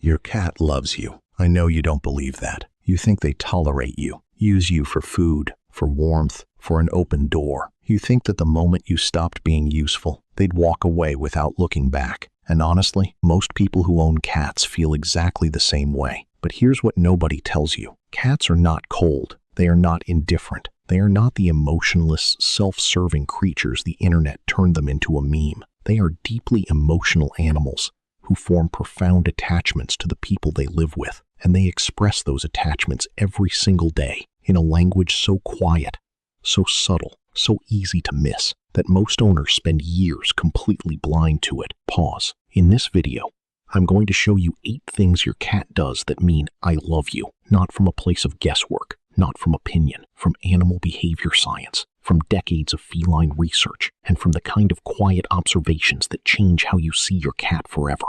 Your cat loves you. I know you don't believe that. You think they tolerate you, use you for food, for warmth, for an open door. You think that the moment you stopped being useful, they'd walk away without looking back. And honestly, most people who own cats feel exactly the same way. But here's what nobody tells you. Cats are not cold. They are not indifferent. They are not the emotionless, self-serving creatures the internet turned them into a meme. They are deeply emotional animals who form profound attachments to the people they live with, and they express those attachments every single day in a language so quiet, so subtle, so easy to miss, that most owners spend years completely blind to it. Pause. In this video, I'm going to show you 8 things your cat does that mean I love you, not from a place of guesswork, not from opinion, from animal behavior science, from decades of feline research, and from the kind of quiet observations that change how you see your cat forever.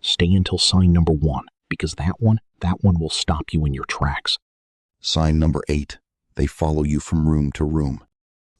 Stay until sign number 1, because that one will stop you in your tracks. Sign number 8. They follow you from room to room.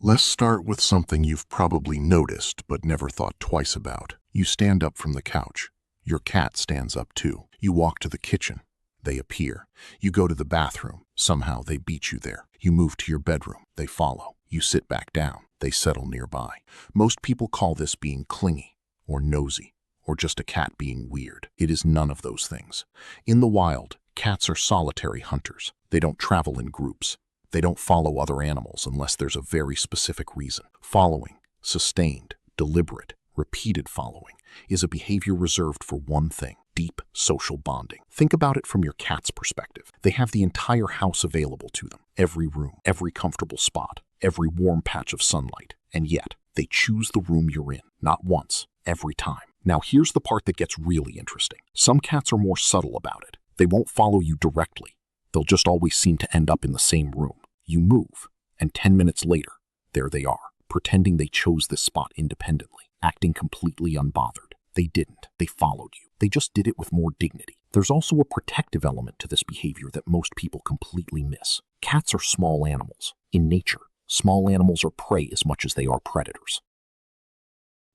Let's start with something you've probably noticed but never thought twice about. You stand up from the couch. Your cat stands up too. You walk to the kitchen. They appear. You go to the bathroom. Somehow they beat you there. You move to your bedroom. They follow. You sit back down. They settle nearby. Most people call this being clingy or nosy or just a cat being weird. It is none of those things. In the wild, cats are solitary hunters. They don't travel in groups. They don't follow other animals unless there's a very specific reason. Following, sustained, deliberate, repeated following, is a behavior reserved for one thing: deep social bonding. Think about it from your cat's perspective. They have the entire house available to them, every room, every comfortable spot, every warm patch of sunlight, and yet they choose the room you're in, not once, every time. Now here's the part that gets really interesting. Some cats are more subtle about it. They won't follow you directly. They'll just always seem to end up in the same room. You move, and 10 minutes later, there they are, pretending they chose this spot independently, acting completely unbothered. They didn't. They followed you. They just did it with more dignity. There's also a protective element to this behavior that most people completely miss. Cats are small animals. In nature, small animals are prey as much as they are predators.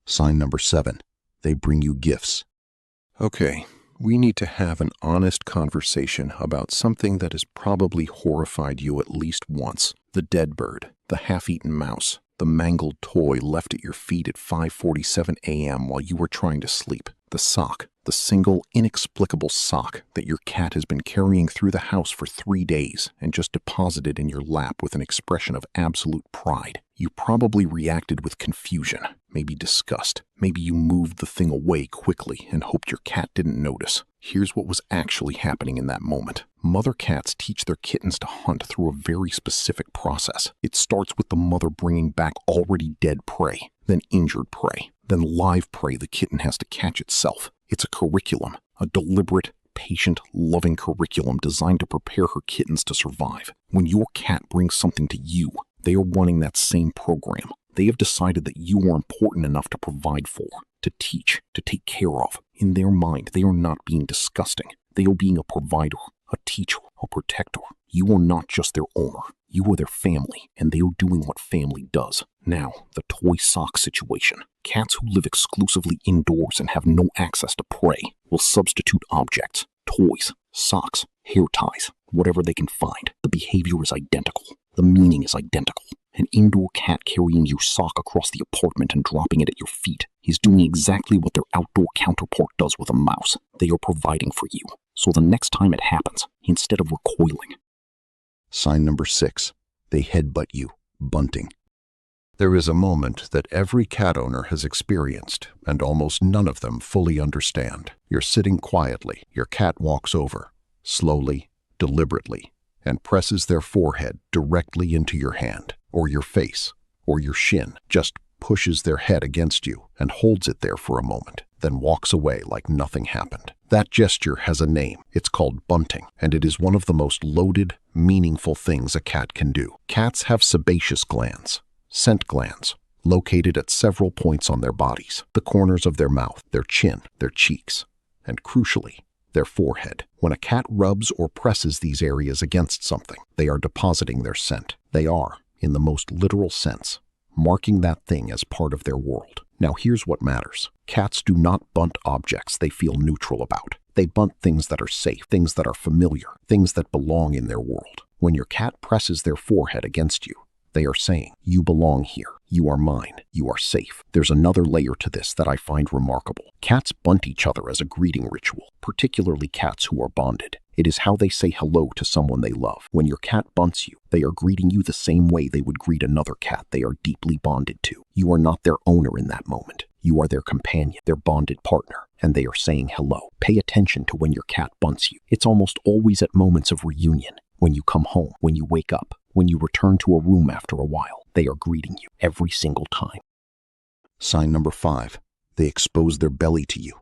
Sign number 7. They bring you gifts. Okay, we need to have an honest conversation about something that has probably horrified you at least once. The dead bird, the half-eaten mouse, the mangled toy left at your feet at 5:47 a.m. while you were trying to sleep, the sock, the single inexplicable sock that your cat has been carrying through the house for 3 days and just deposited in your lap with an expression of absolute pride. You probably reacted with confusion, maybe disgust. Maybe you moved the thing away quickly and hoped your cat didn't notice. Here's what was actually happening in that moment. Mother cats teach their kittens to hunt through a very specific process. It starts with the mother bringing back already dead prey, then injured prey, then live prey the kitten has to catch itself. It's a curriculum, a deliberate, patient, loving curriculum designed to prepare her kittens to survive. When your cat brings something to you, they are running that same program. They have decided that you are important enough to provide for, to teach, to take care of. In their mind, they are not being disgusting. They are being a provider, a teacher, a protector. You are not just their owner. You are their family, and they are doing what family does. Now, the toy sock situation. Cats who live exclusively indoors and have no access to prey will substitute objects, toys, socks, hair ties, whatever they can find. The behavior is identical. The meaning is identical. An indoor cat carrying your sock across the apartment and dropping it at your feet is doing exactly what their outdoor counterpart does with a mouse. They are providing for you. So the next time it happens, instead of recoiling. Sign number 6. They headbutt you, bunting. There is a moment that every cat owner has experienced, and almost none of them fully understand. You're sitting quietly. Your cat walks over, slowly, deliberately, and presses their forehead directly into your hand, or your face, or your shin, just pushes their head against you and holds it there for a moment, then walks away like nothing happened. That gesture has a name. It's called bunting, and it is one of the most loaded, meaningful things a cat can do. Cats have sebaceous glands, scent glands, located at several points on their bodies, the corners of their mouth, their chin, their cheeks, and crucially, their forehead. When a cat rubs or presses these areas against something, they are depositing their scent. They are, in the most literal sense, marking that thing as part of their world. Now here's what matters. Cats do not bunt objects they feel neutral about. They bunt things that are safe, things that are familiar, things that belong in their world. When your cat presses their forehead against you, they are saying, "You belong here. You are mine. You are safe." There's another layer to this that I find remarkable. Cats bunt each other as a greeting ritual, particularly cats who are bonded. It is how they say hello to someone they love. When your cat bunts you, they are greeting you the same way they would greet another cat they are deeply bonded to. You are not their owner in that moment. You are their companion, their bonded partner, and they are saying hello. Pay attention to when your cat bunts you. It's almost always at moments of reunion. When you come home, when you wake up, when you return to a room after a while, they are greeting you every single time. Sign number 5. They expose their belly to you.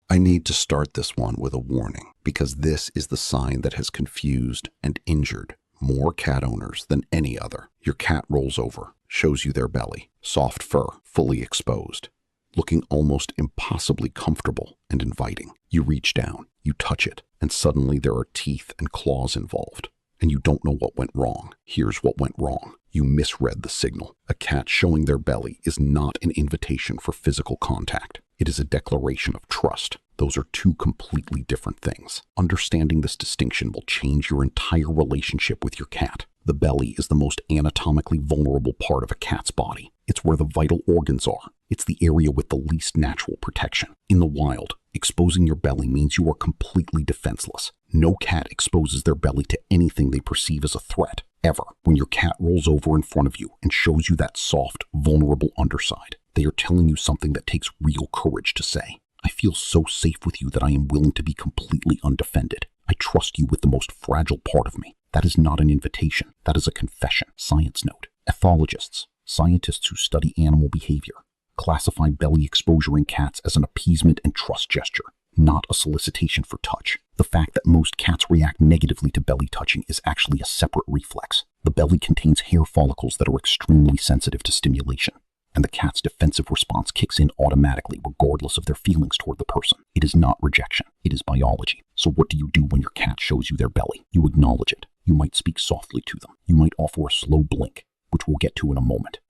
I need to start this one with a warning, because this is the sign that has confused and injured more cat owners than any other. Your cat rolls over, shows you their belly, soft fur, fully exposed, looking almost impossibly comfortable and inviting. You reach down, you touch it, and suddenly there are teeth and claws involved. And you don't know what went wrong. Here's what went wrong. You misread the signal. A cat showing their belly is not an invitation for physical contact. It is a declaration of trust. Those are two completely different things. Understanding this distinction will change your entire relationship with your cat. The belly is the most anatomically vulnerable part of a cat's body. It's where the vital organs are. It's the area with the least natural protection. In the wild, exposing your belly means you are completely defenseless. No cat exposes their belly to anything they perceive as a threat, ever. When your cat rolls over in front of you and shows you that soft, vulnerable underside, they are telling you something that takes real courage to say. I feel so safe with you that I am willing to be completely undefended. I trust you with the most fragile part of me. That is not an invitation. That is a confession. Science note. Ethologists, scientists who study animal behavior, classify belly exposure in cats as an appeasement and trust gesture, not a solicitation for touch. The fact that most cats react negatively to belly touching is actually a separate reflex. The belly contains hair follicles that are extremely sensitive to stimulation, and the cat's defensive response kicks in automatically regardless of their feelings toward the person. It is not rejection. It is biology. So what do you do when your cat shows you their belly? You acknowledge it. You might speak softly to them. You might offer a slow blink, which we'll get to in a moment.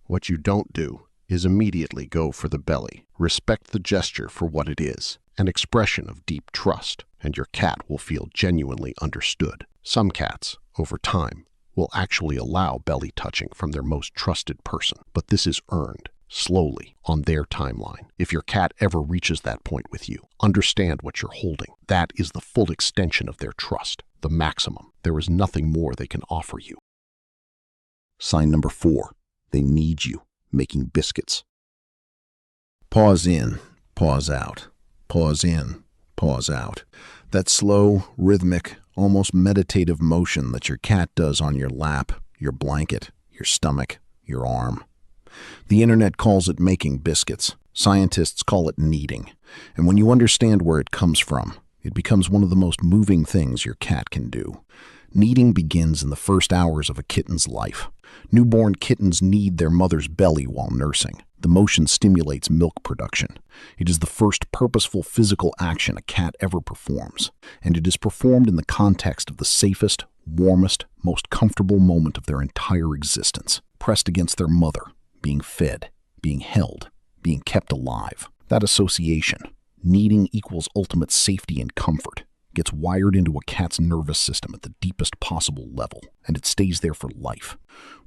What you don't do is immediately go for the belly. Respect the gesture for what it is, an expression of deep trust, and your cat will feel genuinely understood. Some cats, over time, will actually allow belly touching from their most trusted person, but this is earned, slowly, on their timeline. If your cat ever reaches that point with you, understand what you're holding. That is the full extension of their trust, the maximum. There is nothing more they can offer you. Sign number 4. They need you, making biscuits. Pause in, pause out, pause in, pause out. That slow, rhythmic, almost meditative motion that your cat does on your lap, your blanket, your stomach, your arm. The internet calls it making biscuits. Scientists call it kneading. And when you understand where it comes from, it becomes one of the most moving things your cat can do. Kneading begins in the first hours of a kitten's life. Newborn kittens knead their mother's belly while nursing. The motion stimulates milk production. It is the first purposeful physical action a cat ever performs, and it is performed in the context of the safest, warmest, most comfortable moment of their entire existence, pressed against their mother, being fed, being held, being kept alive. That association, kneading equals ultimate safety and comfort, gets wired into a cat's nervous system at the deepest possible level, and it stays there for life.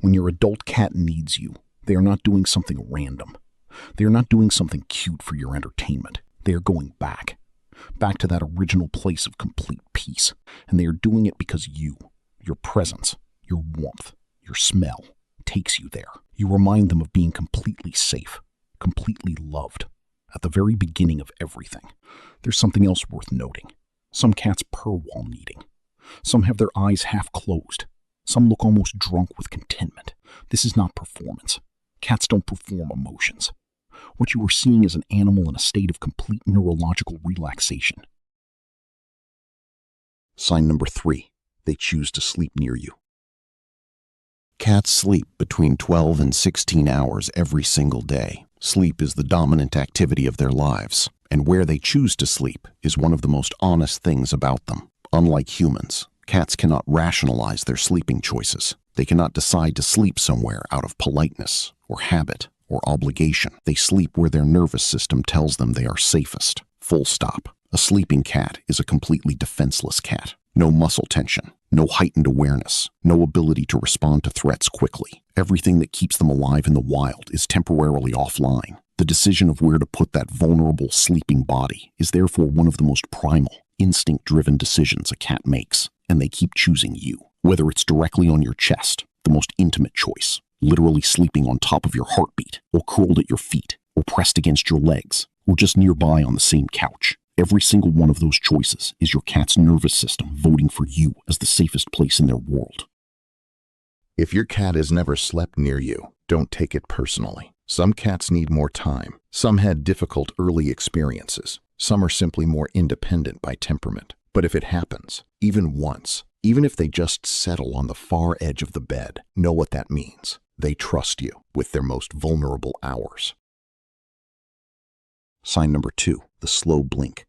When your adult cat needs you, they are not doing something random. They are not doing something cute for your entertainment. They are going back to that original place of complete peace, and they are doing it because you, your presence, your warmth, your smell, takes you there. You remind them of being completely safe, completely loved, at the very beginning of everything. There's something else worth noting. Some cats purr while kneading. Some have their eyes half closed. Some look almost drunk with contentment. This is not performance. Cats don't perform emotions. What you are seeing is an animal in a state of complete neurological relaxation. Sign number 3. They choose to sleep near you. Cats sleep between 12 and 16 hours every single day. Sleep is the dominant activity of their lives, and where they choose to sleep is one of the most honest things about them. Unlike humans, cats cannot rationalize their sleeping choices. They cannot decide to sleep somewhere out of politeness or habit or obligation. They sleep where their nervous system tells them they are safest. Full stop. A sleeping cat is a completely defenseless cat. No muscle tension, no heightened awareness, no ability to respond to threats quickly. Everything that keeps them alive in the wild is temporarily offline. The decision of where to put that vulnerable sleeping body is therefore one of the most primal, instinct-driven decisions a cat makes, and they keep choosing you. Whether it's directly on your chest, the most intimate choice, literally sleeping on top of your heartbeat, or curled at your feet, or pressed against your legs, or just nearby on the same couch. Every single one of those choices is your cat's nervous system voting for you as the safest place in their world. If your cat has never slept near you, don't take it personally. Some cats need more time. Some had difficult early experiences. Some are simply more independent by temperament. But if it happens, even once, even if they just settle on the far edge of the bed, know what that means. They trust you with their most vulnerable hours. Sign number 2, the slow blink.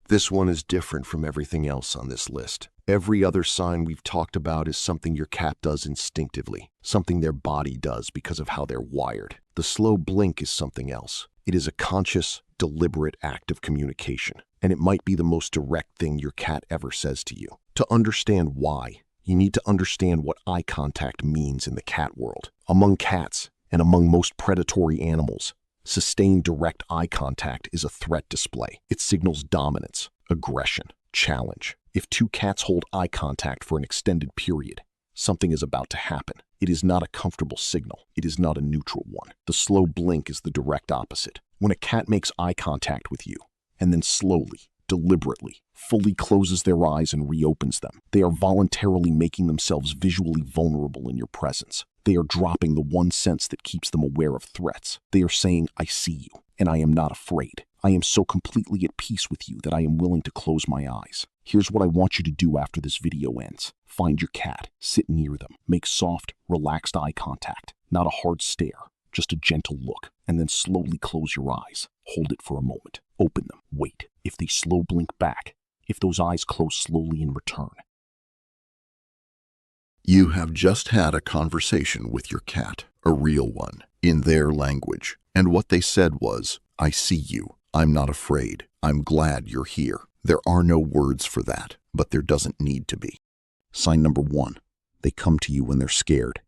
This one is different from everything else on this list. Every other sign we've talked about is something your cat does instinctively, something their body does because of how they're wired. The slow blink is something else. It is a conscious, deliberate act of communication, and it might be the most direct thing your cat ever says to you. To understand why, you need to understand what eye contact means in the cat world. Among cats, and among most predatory animals, sustained direct eye contact is a threat display. It signals dominance, aggression, challenge. If two cats hold eye contact for an extended period, something is about to happen. It is not a comfortable signal. It is not a neutral one. The slow blink is the direct opposite. When a cat makes eye contact with you, and then slowly, deliberately, fully closes their eyes and reopens them, they are voluntarily making themselves visually vulnerable in your presence. They are dropping the one sense that keeps them aware of threats. They are saying, I see you, and I am not afraid. I am so completely at peace with you that I am willing to close my eyes. Here's what I want you to do after this video ends. Find your cat, sit near them, make soft, relaxed eye contact, not a hard stare, just a gentle look, and then slowly close your eyes. Hold it for a moment. Open them. Wait. If they slow blink back, if those eyes close slowly in return. You have just had a conversation with your cat, a real one, in their language. And what they said was, I see you. I'm not afraid. I'm glad you're here. There are no words for that, but there doesn't need to be. Sign number 1, they come to you when they're scared.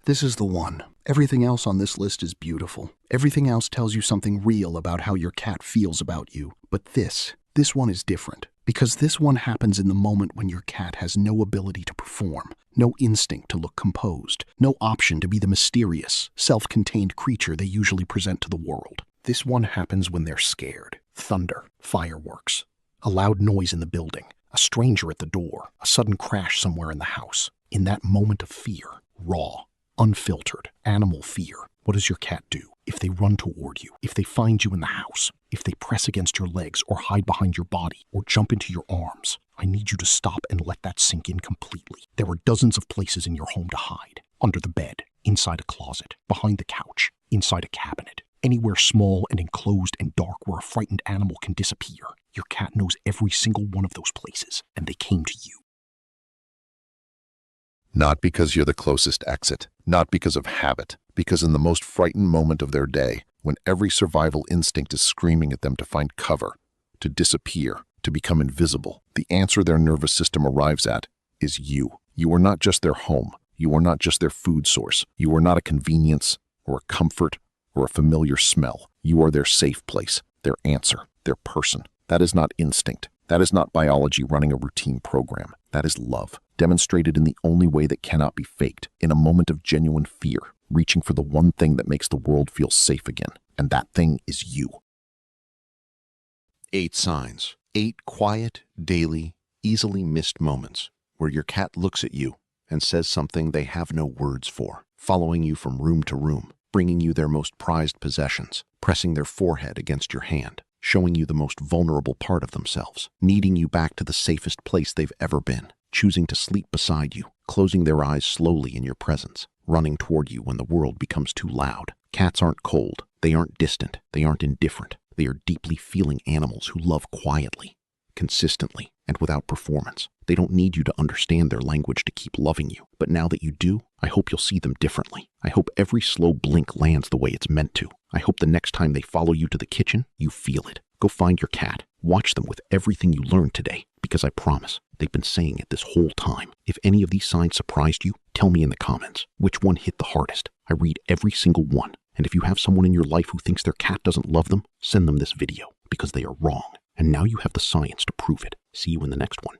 This is the one. Everything else on this list is beautiful. Everything else tells you something real about how your cat feels about you. But this one is different. Because this one happens in the moment when your cat has no ability to perform, no instinct to look composed, no option to be the mysterious, self-contained creature they usually present to the world. This one happens when they're scared. Thunder, fireworks, a loud noise in the building, a stranger at the door, a sudden crash somewhere in the house. In that moment of fear, raw, unfiltered, animal fear, what does your cat do? If they run toward you, if they find you in the house, if they press against your legs or hide behind your body or jump into your arms, I need you to stop and let that sink in completely. There are dozens of places in your home to hide. Under the bed, inside a closet, behind the couch, inside a cabinet, anywhere small and enclosed and dark where a frightened animal can disappear. Your cat knows every single one of those places, and they came to you. Not because you're the closest exit, not because of habit, because in the most frightened moment of their day, when every survival instinct is screaming at them to find cover, to disappear, to become invisible, the answer their nervous system arrives at is you. You are not just their home. You are not just their food source. You are not a convenience or a comfort or a familiar smell. You are their safe place, their answer, their person. That is not instinct. That is not biology running a routine program. That is love, demonstrated in the only way that cannot be faked, in a moment of genuine fear, reaching for the one thing that makes the world feel safe again. And that thing is you. 8 signs. 8 quiet, daily, easily missed moments where your cat looks at you and says something they have no words for, following you from room to room, bringing you their most prized possessions, pressing their forehead against your hand, showing you the most vulnerable part of themselves, kneading you back to the safest place they've ever been, choosing to sleep beside you, closing their eyes slowly in your presence, running toward you when the world becomes too loud. Cats aren't cold. They aren't distant. They aren't indifferent. They are deeply feeling animals who love quietly, consistently, and without performance. They don't need you to understand their language to keep loving you. But now that you do, I hope you'll see them differently. I hope every slow blink lands the way it's meant to. I hope the next time they follow you to the kitchen, you feel it. Go find your cat. Watch them with everything you learned today, because I promise they've been saying it this whole time. If any of these signs surprised you, tell me in the comments which one hit the hardest. I read every single one. And if you have someone in your life who thinks their cat doesn't love them, send them this video, because they are wrong. And now you have the science to prove it. See you in the next one.